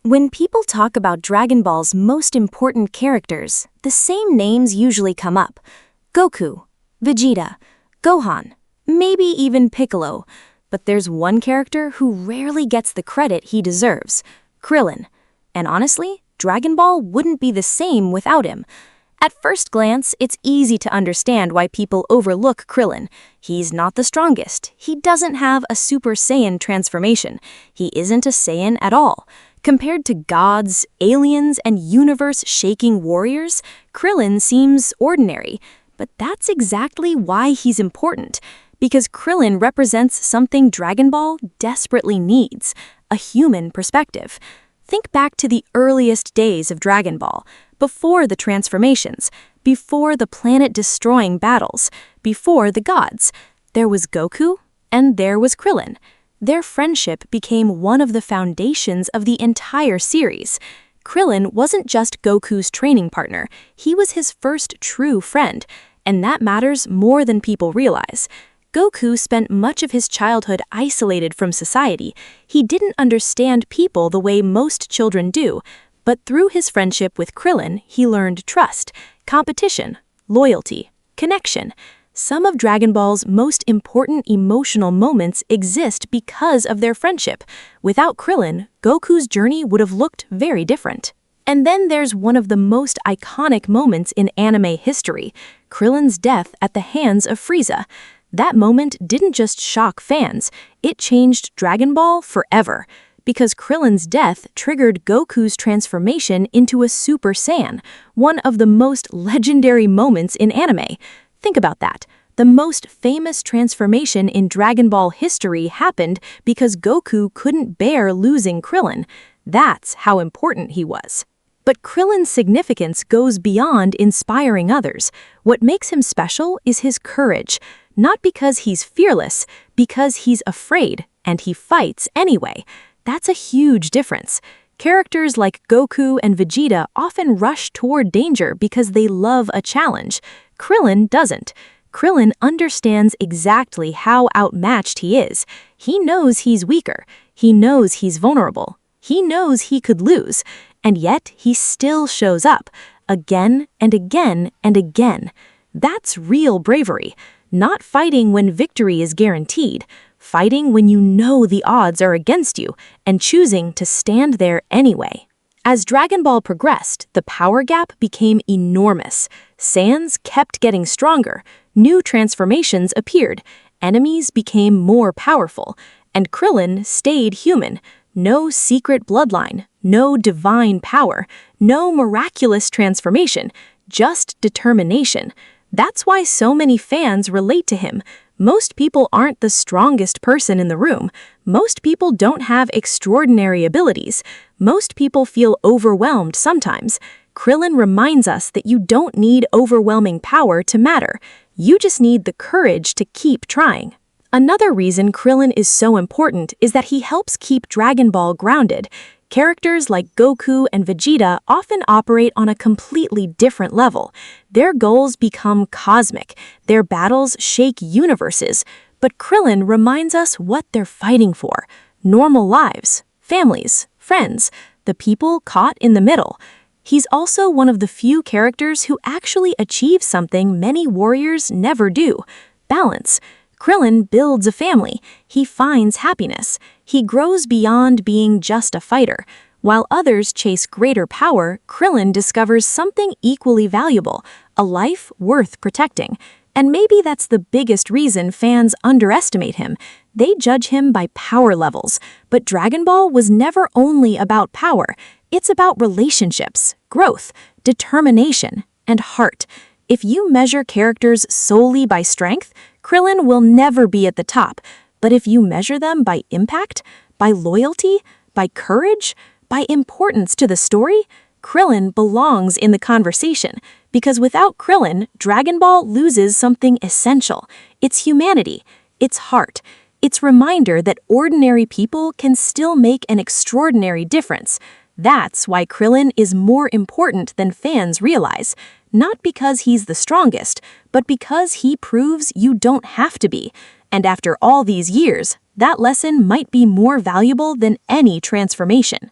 When people talk about Dragon Ball's most important characters, the same names usually come up: Goku, Vegeta, Gohan, maybe even Piccolo. But there's one character who rarely gets the credit he deserves: Krillin. And honestly, Dragon Ball wouldn't be the same without him. At first glance, it's easy to understand why people overlook Krillin. He's not the strongest. He doesn't have a Super Saiyan transformation. He isn't a Saiyan at all. Compared to gods, aliens, and universe-shaking warriors, Krillin seems ordinary. But that's exactly why he's important. Because Krillin represents something Dragon Ball desperately needs: a human perspective. Think back to the earliest days of Dragon Ball, before the transformations, before the planet-destroying battles, before the gods. There was Goku, and there was Krillin. Their friendship became one of the foundations of the entire series. Krillin wasn't just Goku's training partner, he was his first true friend, and that matters more than people realize. Goku spent much of his childhood isolated from society. He didn't understand people the way most children do, but through his friendship with Krillin, he learned trust, competition, loyalty, connection. Some of Dragon Ball's most important emotional moments exist because of their friendship. Without Krillin, Goku's journey would have looked very different. And then there's one of the most iconic moments in anime history: Krillin's death at the hands of Frieza. That moment didn't just shock fans, it changed Dragon Ball forever. Because Krillin's death triggered Goku's transformation into a Super Saiyan, one of the most legendary moments in anime. Think about that. The most famous transformation in Dragon Ball history happened because Goku couldn't bear losing Krillin. That's how important he was. But Krillin's significance goes beyond inspiring others. What makes him special is his courage. Not because he's fearless, because he's afraid, and he fights anyway. That's a huge difference. Characters like Goku and Vegeta often rush toward danger because they love a challenge. Krillin doesn't. Krillin understands exactly how outmatched he is. He knows he's weaker. He knows he's vulnerable. He knows he could lose. And yet, he still shows up, again and again and again. That's real bravery. Not fighting when victory is guaranteed. Fighting when you know the odds are against you, and choosing to stand there anyway. As Dragon Ball progressed, the power gap became enormous. Saiyans kept getting stronger, new transformations appeared, enemies became more powerful, and Krillin stayed human. No secret bloodline, no divine power, no miraculous transformation, just determination. That's why so many fans relate to him. Most people aren't the strongest person in the room. Most people don't have extraordinary abilities. Most people feel overwhelmed sometimes. Krillin reminds us that you don't need overwhelming power to matter. You just need the courage to keep trying. Another reason Krillin is so important is that he helps keep Dragon Ball grounded. Characters like Goku and Vegeta often operate on a completely different level. Their goals become cosmic, their battles shake universes, but Krillin reminds us what they're fighting for: normal lives, families, friends, the people caught in the middle. He's also one of the few characters who actually achieve something many warriors never do: balance. Krillin builds a family. He finds happiness. He grows beyond being just a fighter. While others chase greater power, Krillin discovers something equally valuable: a life worth protecting. And maybe that's the biggest reason fans underestimate him. They judge him by power levels. But Dragon Ball was never only about power. It's about relationships, growth, determination, and heart. If you measure characters solely by strength, Krillin will never be at the top. But if you measure them by impact, by loyalty, by courage, by importance to the story, Krillin belongs in the conversation. Because without Krillin, Dragon Ball loses something essential: its humanity, its heart, its reminder that ordinary people can still make an extraordinary difference. That's why Krillin is more important than fans realize. Not because he's the strongest, but because he proves you don't have to be. And after all these years, that lesson might be more valuable than any transformation.